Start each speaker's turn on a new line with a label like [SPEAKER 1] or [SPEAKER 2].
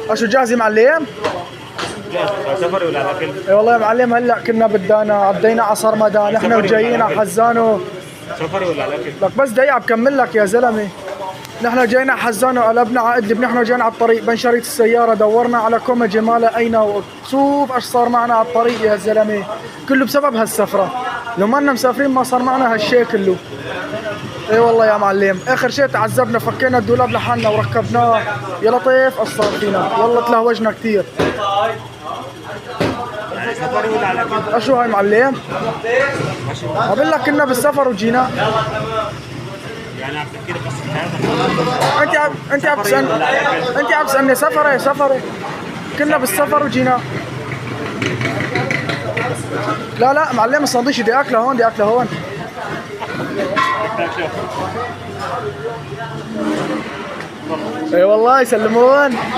[SPEAKER 1] اشو جاهز يا معلم؟
[SPEAKER 2] سفري ولا على كل؟
[SPEAKER 1] اي والله يا معلم هلا كنا بدانا عدينا على صرمدان احنا وجايين على حزانو.
[SPEAKER 2] سفري ولا على كل؟
[SPEAKER 1] لك بس دقيقة بكمل لك يا زلمة. نحن جاينا على حزانو قلبنا على ادلب، نحن جايين على الطريق بين شريط السيارة دورنا على كوما جمالة اين، شوف ايش صار معنا على الطريق يا زلمة، كله بسبب هالسفرة. لو ما لنا مسافرين ما صار معنا هالشي كله. اي والله يا معلم اخر شيء تعذبنا، فكينا الدولاب لحالنا وركبناه يا لطيف ايش صار فينا، والله تلهوجنا كثير.
[SPEAKER 2] سفري ولا على كل؟
[SPEAKER 1] اشو هاي معلم؟ بقول لك كنا بالسفر وجينا.
[SPEAKER 2] يعني عم تحكي لي قصة حياتك؟
[SPEAKER 1] انت عم تسالني سفري. كنا بالسفر وجينا. لا معلم السندويش بدي اكله هون. اي والله يسلمون.